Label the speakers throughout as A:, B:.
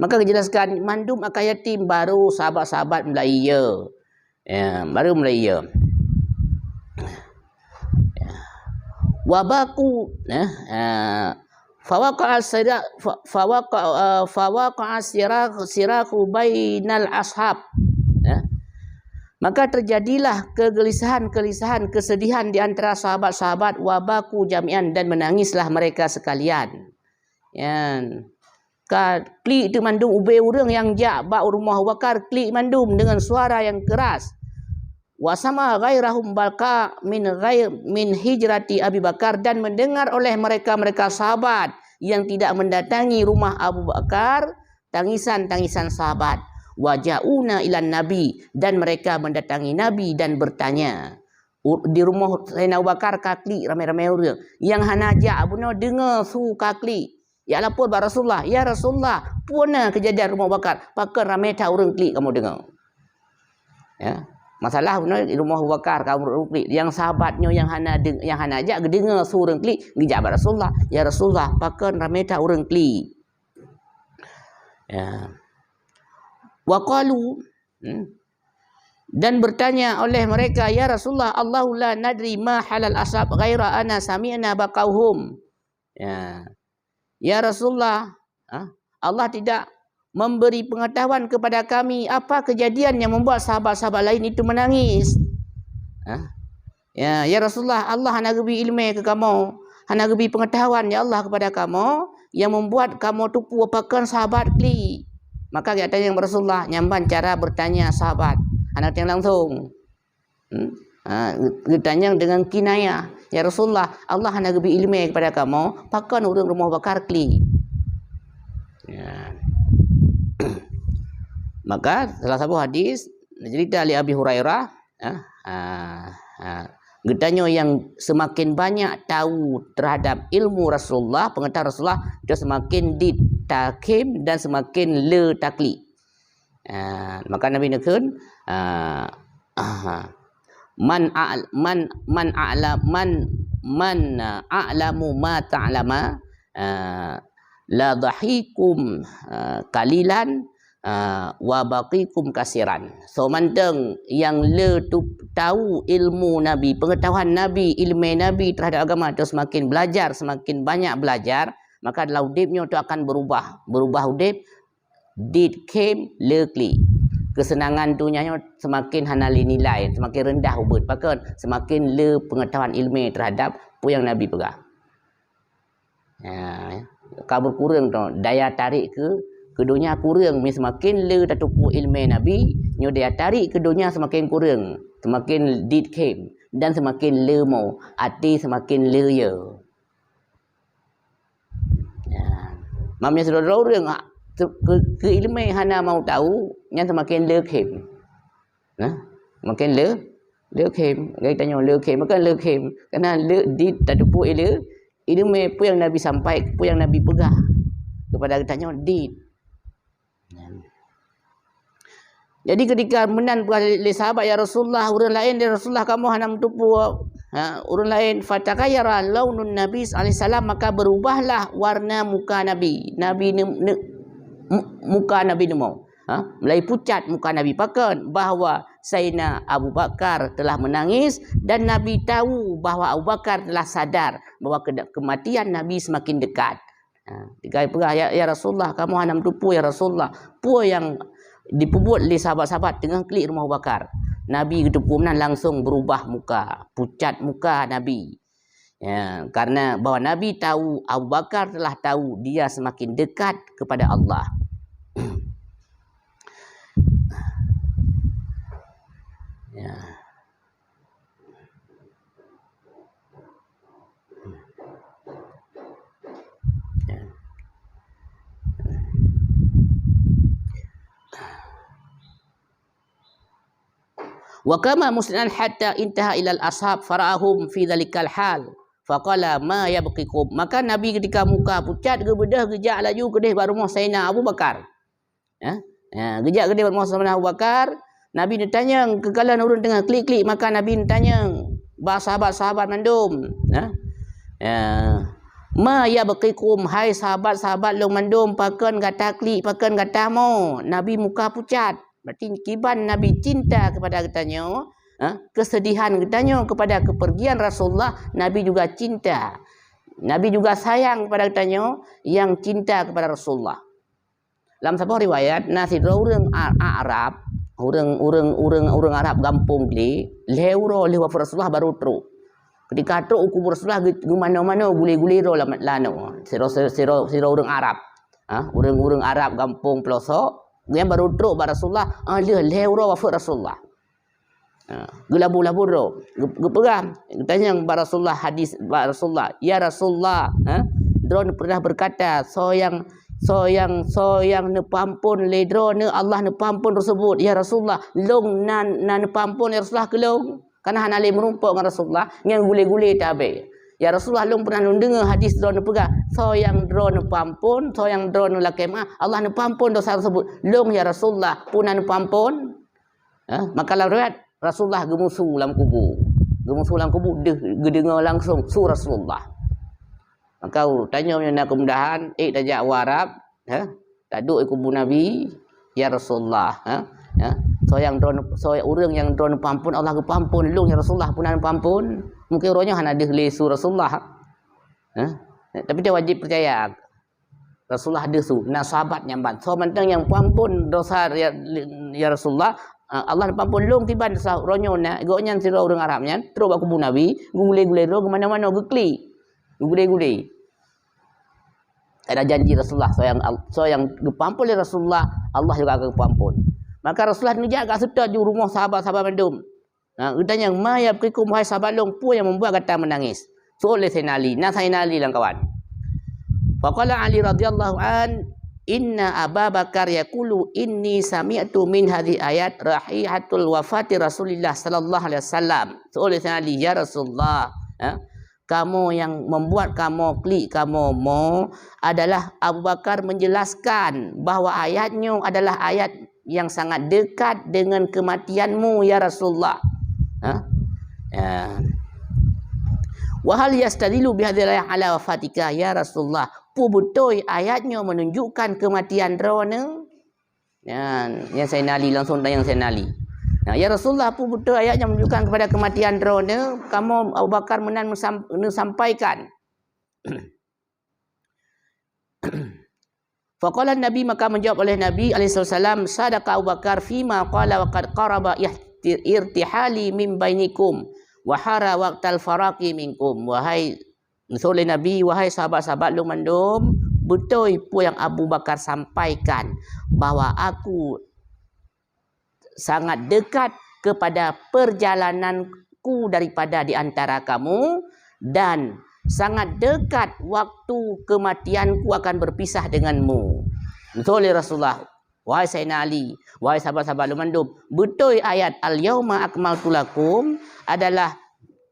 A: Maka dijelaskan mandum akan yatim baru sahabat-sahabat mulai baru mulai wabaku fawaqa siraku bainal ashab. Maka terjadilah kegelisahan, kesedihan di antara sahabat-sahabat, wabaku jami'an, dan menangislah mereka sekalian. Klik itu mandum ubay urang yang jak ba rumah Bakar, klik mandum dengan suara yang keras. Wasama ghairahum balka min hijrati Abi Bakar, dan mendengar oleh mereka sahabat yang tidak mendatangi rumah Abu Bakar tangisan sahabat. Wajauna ilan Nabi, dan mereka mendatangi Nabi dan bertanya. Di rumah Sayyidina Abu Bakar kakli ramai-ramai orang yang hanaja abuna dengar su kakli. Ya lapor ba Rasulullah, ya Rasulullah, puana kejadian rumah Abu Bakar, pakai ramai ta orang klik kamu dengar. Ya. Masalah benar di rumah Abu Bakar kamu klik yang sahabatnya yang hanaja dengar su orang klik dijak ba Rasulullah, ya Rasulullah, pakai ramai ta orang klik. Ya. Waqalu, dan bertanya oleh mereka, ya Rasulullah, Allahu la nadri ma halal ashab ghaira ana sami'na baqauhum. Ya Rasulullah, Allah tidak memberi pengetahuan kepada kami apa kejadian yang membuat sahabat-sahabat lain itu menangis. Ya Rasulullah, Allah hanya beri ilmu ke kamu, hanya beri pengetahuan ya Allah kepada kamu yang membuat kamu tupu apakan sahabat kli. Maka dia tanya Rasulullah, nyamban cara bertanya sahabat. Anak yang langsung. Ditanya dengan kinayah. Ya Rasulullah, Allah hanya beri ilmu kepada kamu, pakan orang rumah Bakar kli. Ya. Maka salah satu hadis cerita oleh Abi Hurairah, getanya yang semakin banyak tahu terhadap ilmu Rasulullah, pengetahuan Rasulullah, dia semakin ditakim dan semakin le takli. Maka Nabi nakun man a'lamu ma ta'lama la dhahikum qalilan wa baqikum kasiran. So manteng yang le tu tahu ilmu Nabi, pengetahuan Nabi, ilmu Nabi terhadap agama tu semakin belajar, semakin banyak belajar, maka dalam hidupnya tu akan berubah hidup. Did came lekli. Kesenangan dunia semakin hanali nilai, semakin rendah ubud, bahkan semakin le pengetahuan ilmu terhadap apa yang Nabi pegang. Kabur kurang tu daya tarik ke dunia kurang, semakin le tatupu ilmu Nabi, nyo daya tarik ke dunia semakin kurang, semakin did came, dan semakin le mau, hati semakin le ya. Mamnya sudah orang ke ilmu hana mau tahu, yang semakin le came. Makin le came, dia tanya le came, maka le came, kerana le did tatupu ilmu apa yang Nabi sampai, apa yang Nabi pegang. Kepada tanya did. Jadi ketika menan oleh sahabat, ya Rasulullah, orang lain ya Rasulullah, kamu hanya tupu orang lain, fatakayara launun Nabi alaihissalam, maka berubahlah warna muka Nabi. Muka Nabi nemo, mulai pucat muka Nabi, pakan bahawa Sayyidina Abu Bakar telah menangis, dan Nabi tahu bahawa Abu Bakar telah sadar bahawa kematian Nabi semakin dekat. Ya Rasulullah, kamu hanya tupu ya Rasulullah, apa yang diperbuat oleh sahabat-sahabat dengan klik rumah Abu Bakar. Nabi ketupunan langsung berubah muka, pucat muka Nabi. Karena bahawa Nabi tahu, Abu Bakar telah tahu dia semakin dekat kepada Allah. Wa kama musliman hatta intaha ilal ashab farahum fi dzalikal hal faqala ma yabqikum. Maka Nabi ketika muka pucat gebedah gejak laju kedeh baru rumah Sayyidina Abu Bakar. Gejak kedeh baru rumah Sayyidina Abu Bakar. Nabi ditanya kekalan urun tengah klik-klik, maka Nabi ditanya bah sahabat-sahabat mandum. Ma ya baqikum, hai sahabat-sahabat long mandum, pakan kata klik, pakan kata mo. Nabi muka pucat. Berarti kiban Nabi cinta kepada katanya, kesedihan katanya kepada kepergian Rasulullah, Nabi juga cinta. Nabi juga sayang kepada katanya yang cinta kepada Rasulullah. Dalam sebuah riwayat, nasi orang Arab, orang Arab kampung ni, lewro lewa Rasulullah baru teruk. Ketika tu kubur Rasulullah ke mana-mana guli-guli ro lano. Siro orang Arab. Orang Arab kampung pelosok yang baru teruk bar Rasulullah, dia lewro wafat Rasulullah. Gelabu-labu ro. Gepegam. Tanya bar Rasulullah hadis bar Rasulullah, ya Rasulullah, drone pernah berkata, so yang nepampun le drone Allah nepampun tersebut, ya Rasulullah, long nan nepampun ya Rasulullah kelong. Karena hana le merumpuk dengan Rasulullah yang gule-gule tabe. Ya Rasulullah long pernah dengar hadis drone pegah. So yang drone pampun, so yang drone lakema, Allah nepampun dosa tersebut. Long ya Rasulullah punan nepampun. Maka dalam riwayat Rasulullah gemusu dalam kubur. Gemusu dalam kubur dengar langsung su Rasulullah. Maka tanya nak kemudahan, tajak Arab, tak duk kubur Nabi, ya Rasulullah, So orang yang drone pampun Allah ke pampun long ya Rasulullah punan pampun. Mungkin orangnya hanya ada lesu Rasulullah. Tapi dia wajib percaya Rasulullah ada su. Nah sahabat nyambat. So mentang yang pampun dosa ya Rasulullah, Allah pampun long tiban dosa orangnya na. Goknya sira orang Arabnya terus aku bunuh Nabi, gule-gule ro ke mana-mana gekli. Gule-gule. Ada janji Rasulullah so yang gepampun oleh Rasulullah, Allah juga akan pampun. Maka Rasulullah nujak kat serta di rumah sahabat-sahabat mandum. Ditanya, ma ya berikum wahai sahabat long, apa yang membuat kata menangis? So oleh Sayyidina Ali. Sayyidina Ali lang kawan. Faqala Ali radhiyallahu an, inna Abu Bakar yaqulu inni sami'tu min hadhihi ayat rahihatul wafati Rasulillah sallallahu alaihi wasallam. So oleh Sayyidina Ali, ya Rasulullah, kamu yang membuat kamu klik kamu mau adalah Abu Bakar menjelaskan bahawa ayatnya adalah ayat yang sangat dekat dengan kematianmu ya Rasulullah. Wa hal yastadilu bihadzal ayat ala wafatika ya Rasulullah. Betul ayatnya menunjukkan kematian drone. Yang Sayyidina Ali langsung tanya Sayyidina Ali. Ya Rasulullah, betul ayatnya menunjukkan kepada kematian drone. Kamu Abu Bakar menyampaikan. Faqala Nabi, maka menjawab oleh Nabi alaihissalam, sadaqa Abu Bakar fima qala wa qad qaraba irtihali min bainikum wa hara waqtal faraqi minkum. Wahai oleh Nabi, wahai sahabat-sahabat lu mandum, betul apa yang Abu Bakar sampaikan bahawa aku sangat dekat kepada perjalananku daripada di antara kamu dan sangat dekat waktu kematianku akan berpisah denganmu. Betul Rasulullah. Wahai Sayyidina Ali, wahai sahabat-sahabat lumandum, betul ayat al-yauma akmaltu lakum adalah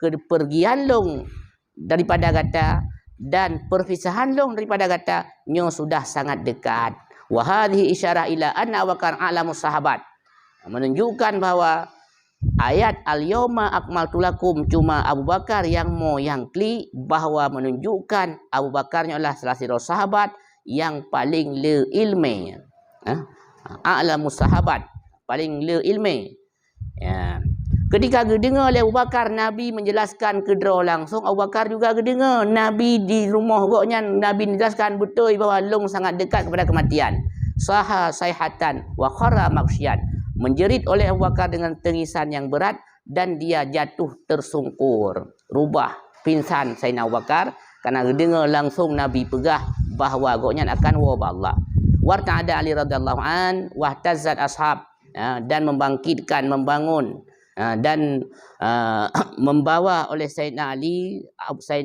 A: kepergian long daripada kata dan perpisahan long daripada kata nyo sudah sangat dekat. Wa hadhihi isyarah ila anna wa kan a'lamus sahabat, menunjukkan bahawa ayat al-yauma akmaltu lakum cuma Abu Bakar yang mau yang klik, bahawa menunjukkan Abu Bakarnya adalah salah satu sahabat yang paling le ilmi, a'lamus sahabat, paling le ilmi. Ketika dengar oleh Abu Bakar Nabi menjelaskan kedua langsung, Abu Bakar juga dengar Nabi di rumah goknya, Nabi menjelaskan betul bahawa long sangat dekat kepada kematian. Saha sayhatan wa khara maksyian, menjerit oleh Abu Bakar dengan tangisan yang berat dan dia jatuh tersungkur, rubah pingsan Sayyidina Abu Bakar kerana dengar langsung Nabi pegah bahawa goknya akan wabah Allah. Warta'ada Ali radhiyallahu an wahtazzat ashab, dan membangkitkan, membangun dan membawa oleh Sayyidina Ali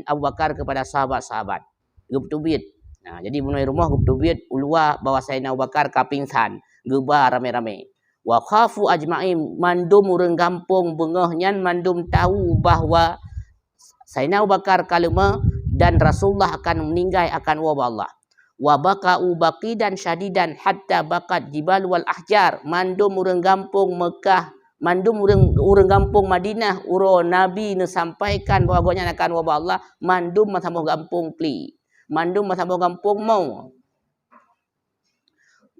A: Abu Bakar kepada sahabat-sahabat. Gebtubit. Jadi menurut rumah gebtubit ulua bawa Sayyidina Abu Bakar kapingsan, gebar rame-rame. Wa khafu ajma'in, mandum urang kampung bengahnya mandum tahu bahawa Sayyidina Abu Bakar kalima dan Rasulullah akan meninggal, akan wabah Allah. Wa baka'u baqidan syadidan hatta bakat jibal wal ahjar, mandum urang kampung Mekah, mandum urang kampung Madinah uro Nabi ne sampaikan bahawa gonya akan wabah Allah, mandum sama kampung kli. mandum masabau kampung mau.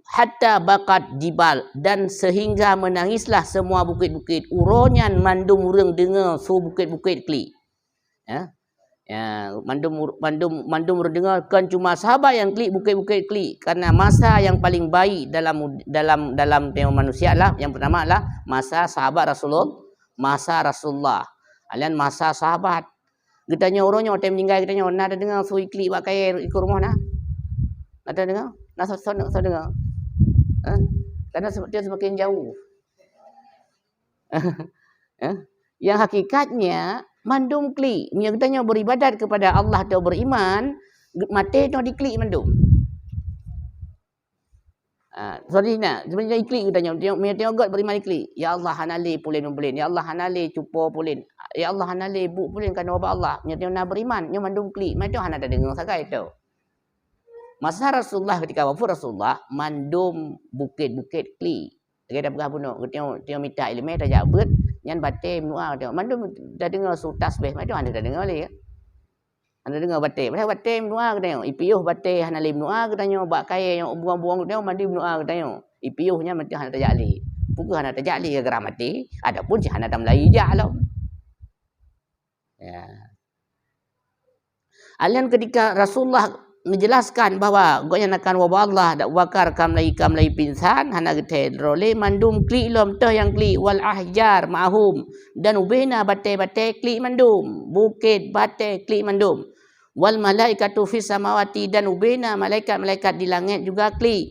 A: Hatta bakat jibal, dan sehingga menangislah semua bukit-bukit. Uronyan mandum urang dengar su bukit-bukit kli. Ya. Ya, mandum dengar kan cuma sahabat yang klik bukit-bukit klik, karena masa yang paling baik dalam tema manusia lah yang pertama adalah masa sahabat Rasulullah. Alian masa sahabat. Kitanya orangnya tem meninggal kitanya nak ada dengar su klik pakai ikut rumah nah. Ada dengar? Nak so dengar. Karena dia semakin jauh. Yang hakikatnya mandum klik. Yang katanya beribadat kepada Allah atau beriman, mati tu diklik mandum. Sorry nak, sebenarnya klik katanya. Tengok God beriman klik. Ya Allah hanali pulin. Ya Allah hanali cupo pulin. Ya Allah hanali bu pulin kan wabah Allah. Tengok nak beriman, nyo mandum klik. Mati hana ada dengar sakai tu. Masa Rasulullah ketika wafat Rasulullah mandum bukit-bukit klik. Dia dah bergabung. Tengok minta ilmu dah jabut. Yang batin doa tengok mandum dah dengar su tasbih macam anda dah dengar lagi. Anda dengar batin. Pasal batin doa tengok ipiuh batin hana lim doa katanya bak kaya yang buang-buang tengok mandi doa katanya. Ipiuhnya mesti hana tajali. Pukul hana tajali ke geram mati. Adapun si hana tam lai jalam. Ya. Alian ketika Rasulullah menjelaskan bahawa goyan akan wabah Allah dak wakar kamlai pinsan hana gete role mandum klik lom teh yang klik wal ahjar ma'hum, dan ubena bate klik mandum bukit bate klik mandum wal malaikatu fis samawati, dan ubena malaikat di langit juga klik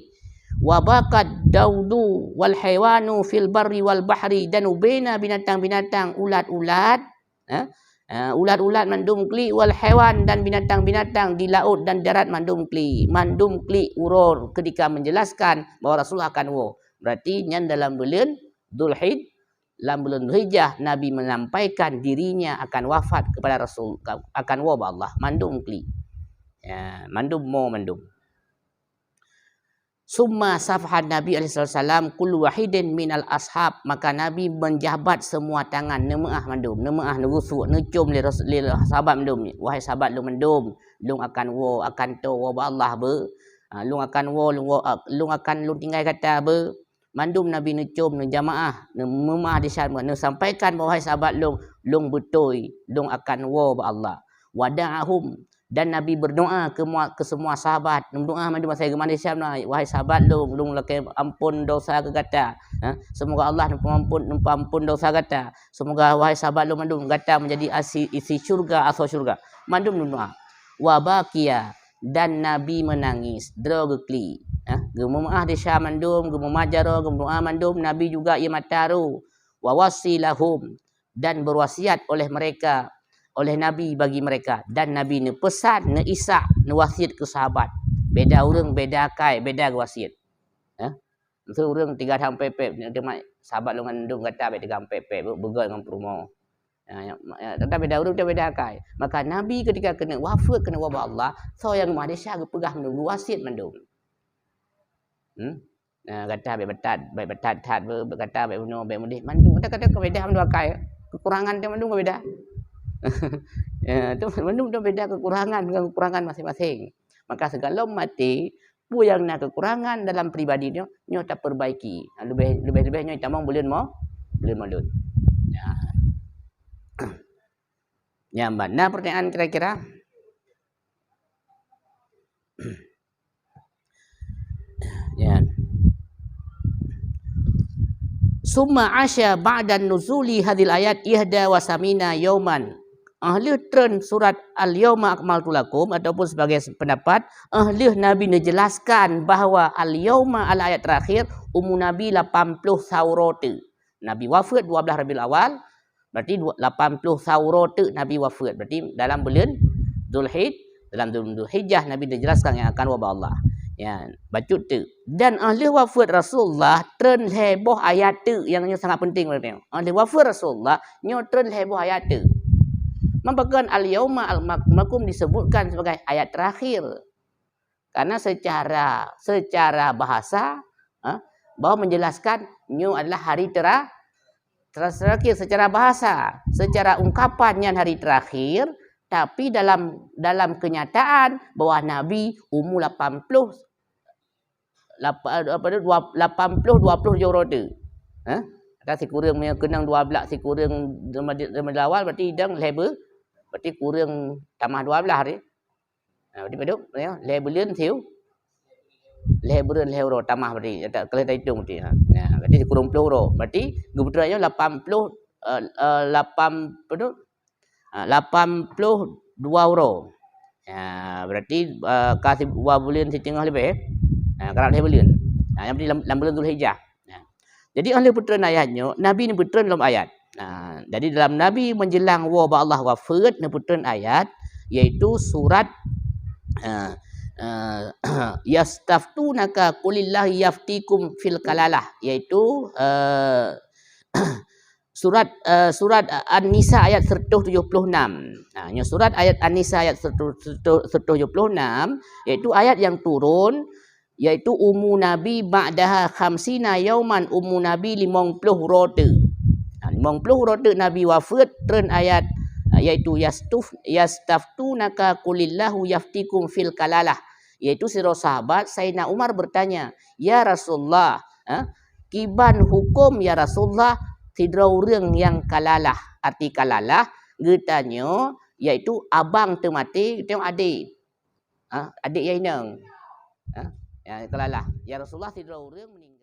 A: wabakat daudu wal haywanu fil barri wal bahri, dan ubena binatang-binatang ulat-ulat ulat-ulat mandum kli wal hewan, dan binatang-binatang di laut dan darat mandum kli urur ketika menjelaskan bahawa Rasulullah akan berarti yang dalam bulan Dzulhijjah, dalam bulan Hijjah Nabi menyampaikan dirinya akan wafat kepada Rasul, akan Allah mandum kli ya, mandum Summa safhan Nabi SAW kullu wahidin minal ashab, maka Nabi menjabat semua tangan nemaah mandum, nemaah nurusu necum li sahabat mandum, wahai sahabat lu mandum, lu akan akan to Allah be, lu akan lu akan lu tinggal kata be, mandum Nabi necum ne jamaah nemaah di sana ne sampaikan wahai sahabat lu betul lu akan Allah wada'ahum, dan Nabi berdoa ke semua sahabat. Doa mandi masa gemani Syamna, wahai sahabat lu laki ampun dosa ke kata. Semoga Allah ampun dosa kata. Semoga wahai sahabat lu mandum kata menjadi isi syurga atau syurga. Mandum doa. Wa baqiya, dan Nabi menangis. Drogekli. Gemumah di Syam mandum, gemumajaro, gemdoa mandum, Nabi juga ia mataru. Wa wasilahum, dan berwasiat oleh Nabi bagi mereka, dan Nabi ne pesan ne isak ne wasiat ke sahabat. Beda orang beda kai, beda wasiat. Itu orang 3 tahun pepep dia sahabat lu ngandung kata 3 tahun pepep begal dengan perumo. Tapi beda orang beda kai. Maka Nabi ketika kena wafat kena wabah Allah, so yang Malaysia pegah menunggu wasiat mandum. Kata baik betat berkata baik bunuh baik mudih mandum kata beda dua kai. Kekurangan dia mandum beda. Itu mandum tu beda kekurangan dengan kekurangan masing-masing. Maka segala mati pu yang nak kekurangan dalam pribadi dia nyo tak perbaiki. Lebih nyo tamang boleh malut. Ya, mana pertanyaan kira-kira? Ya. Summa asya ba'dan nuzuli hadil ayat ihda wa samina yauman. Ahli tren surat al-yawma akmaltu lakum ataupun sebagai pendapat ahli Nabi menjelaskan bahawa al-yawma al ayat terakhir umur Nabi 80 saurat. Nabi wafat 12 Rabiul Awal, berarti 80 saurat Nabi wafat. Berarti dalam bulan Dzulhijjah Nabi menjelaskan yang akan wabah Allah. Ya, bacut tu. Dan ahli wafat Rasulullah tren heboh ayat tu yang sangat penting berarti. Ahli wafat Rasulullah nyo tren heboh ayat tu. Merupakan al-yawma al-makum disebutkan sebagai ayat terakhir. Karena secara bahasa bahawa menjelaskan nyo adalah hari terakhir secara bahasa. Secara ungkapan yang hari terakhir tapi dalam kenyataan bahwa Nabi umur 80 20 roda. Ada si kurang punya kenang 12 si kurang zaman awal berarti dang lebar berarti kurang tambah 12 ni. Berarti beduk ya lebelan thiu lebelan leuro tambah berarti tak kalau kita hitung berarti. Berarti kurang 10 ro. Berarti kebetulannya 82 euro. Berarti kasih 2 bulan setengah lebih. Kerap lebelan. Yang berarti dalam bulan Zulhijjah. Jadi oleh puteran ayatnya, Nabi ni puteran dalam ayat. Jadi dalam Nabi menjelang wabah Allah wafat, ni puteran ayat, iaitu surat yastaftunaka qulillahi yaftikum fil kalalah, iaitu surat An-Nisa ayat 176. Surat ayat An-Nisa ayat 176 iaitu ayat yang turun, iaitu ummu Nabi ba'daha khamsina yauman, ummu Nabi 50 roda. 50 roda Nabi wafat, turun ayat iaitu yastaftunaka qulillahu yaftikum fil kalalah, iaitu sira sahabat Sayyidina Umar bertanya, ya Rasulullah, kiban hukum ya Rasulullah tidra urang yang kalalah. Arti kalalah getanya iaitu abang tu mati, tengok adik. Adik yang inang. Ya kalalah. Ya Rasulullah tidra urang meninggal.